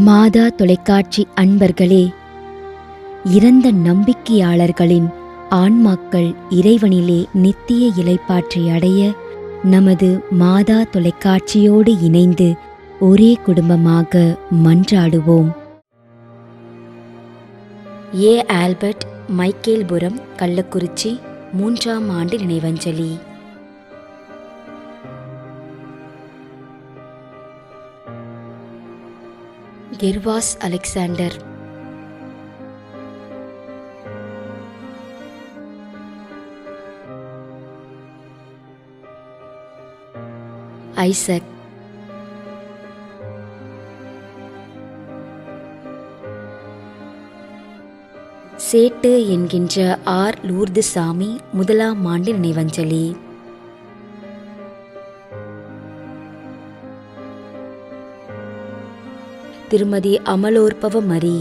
மாதா தொலைக்காட்சி அன்பர்களே, இறந்த நம்பிக்கையாளர்களின் ஆன்மாக்கள் இறைவனிலே நித்திய இளைப்பாற்றி அடைய நமது மாதா தொலைக்காட்சியோடு இணைந்து ஒரே குடும்பமாக மன்றாடுவோம். ஏ. ஆல்பர்ட், மைக்கேல்புரம், கள்ளக்குறிச்சி, 3ஆம் ஆண்டு நினைவஞ்சலி. கெர்வாஸ் அலெக்சாண்டர், ஐசக், சேட்டு என்கின்ற ஆர். லூர்துசாமி, 1ஆம் ஆண்டு நினைவஞ்சலி. Thirumathi Amalorpava Mari,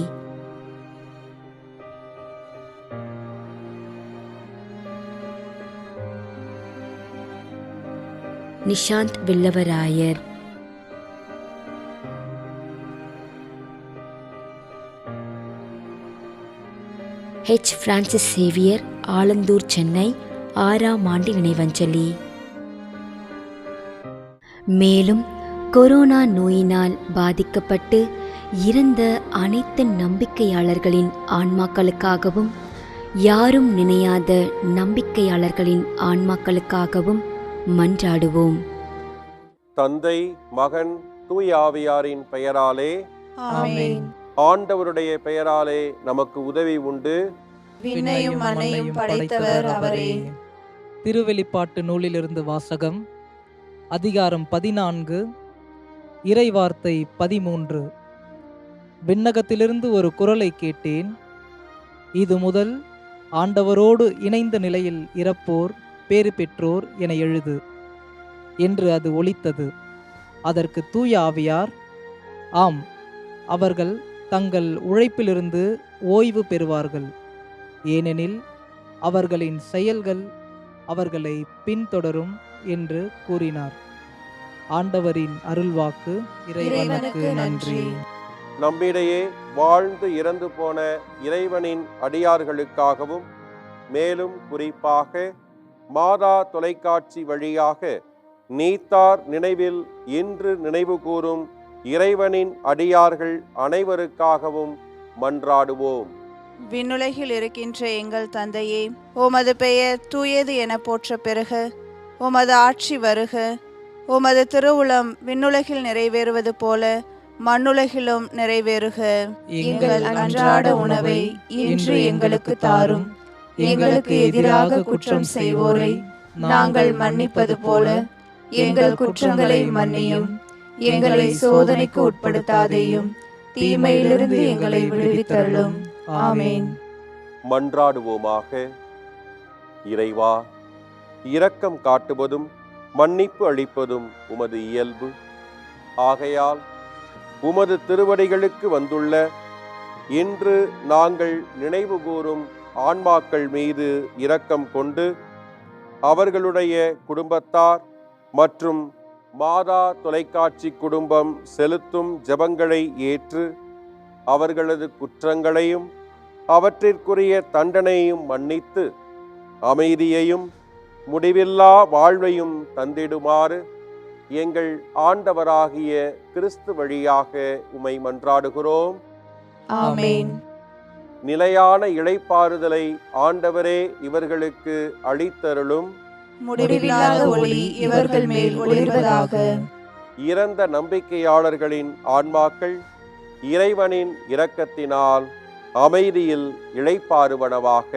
Nishanth Villavarayar, H. Francis Xavier, Alandur, Chennai, 6ஆம் ஆண்டு நினைவஞ்சலி. மேலும் கொரோனா நோயினால் பாதிக்கப்பட்டு இறந்த அனைத்து நம்பிக்கையாளர்களின் ஆன்மாக்களுக்காகவும், யாரும் நினையாத நம்பிக்கையாளர்களின் ஆன்மாக்களுக்காகவும் மன்றாடுவோம். தந்தை, மகன், தூய ஆவியாரின் பெயராலே ஆமென். ஆண்டவருடைய பெயராலே நமக்கு உதவி உண்டு. விண்ணையும் மண்ணையும் படைத்தவர் அவரே. திருவெளிப்பாட்டு நூலிலிருந்து வாசகம். அதிகாரம் 14, இறைவார்த்தை 13. விண்ணகத்திலிருந்து ஒரு குரலை கேட்டேன். இது முதல் ஆண்டவரோடு இணைந்த நிலையில் இறப்போர் பேறு பெற்றோர் என எழுது என்று அது ஒலித்தது. அதற்கு தூய ஆவியார், ஆம், அவர்கள் தங்கள் உழைப்பிலிருந்து ஓய்வு பெறுவார்கள், ஏனெனில் அவர்களின் செயல்கள் அவர்களை பின்தொடரும் என்று கூறினார். ஆண்டவரின் அருள்வாக்கு. இறைவனுக்கு நன்றி. நம்மிடையே வாழ்ந்து இறந்து போன இறைவனின் அடியார்களுக்காகவும், மேலும் குறிப்பாக மாதா தொலைக்காட்சி வழியாக நீத்தார் நினைவில் இன்று நினைவு கூறும் இறைவனின் அடியார்கள் அனைவருக்காகவும் மன்றாடுவோம். விண்ணுலகில் இருக்கின்ற எங்கள் தந்தையே, உமது பெயர் தூயது என போற்ற பெறுக. உமது ஆட்சி வருக. உமது திருவுளம் விண்ணுலகில் நிறைவேறுவது போல மண்ணுலகிலும் நிறைவேறுக. எங்கள் அன்றாட உணவை இன்று எங்களுக்கு தாரும். எங்களுக்கு எதிராக குற்றம் செய்வோரை நாங்கள் மன்னிப்பது போல எங்கள் குற்றங்களை மன்னியும். எங்களை சோதனைக்கு உட்படுத்தாதேயும், தீமையிலிருந்து எங்களை விடுவித்தருளும். ஆமென். மன்றாடுவோமாக. இறைவா, இரக்கம் காட்டுவதும் மன்னிப்பு அளிப்பதும் உமது இயல்பு. ஆகையால் உமது திருவடிகளுக்கு வந்துள்ள இன்று நாங்கள் நினைவு கூறும் ஆன்மாக்கள் மீது இரக்கம் கொண்டு அவர்களுடைய குடும்பத்தார் மற்றும் மாதா தொலைக்காட்சி குடும்பம் செலுத்தும் ஜெபங்களை ஏற்று அவர்களது குற்றங்களையும் அவற்றிற்குரிய தண்டனையும் மன்னித்து அமைதியையும் முடிவில்லா வாழ்வையும் தந்திடுமாறு எங்கள் ஆண்டவராகிய கிறிஸ்து வழியாக உம்மை மன்றாடுகிறோம். ஆமென். நிலையான இளைப்பாறுதலை ஆண்டவரே இவர்களுக்கு அளித்தருளும். முடிவில்லாத ஒளி இவர்கள் மேல் ஒளிர்வதாக. இறந்த நம்பிக்கையாளர்களின் ஆன்மாக்கள் இறைவனின் இரக்கத்தினால் அமைதியில் இளைப்பாறுவனவாக.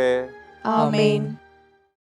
ஆமென்.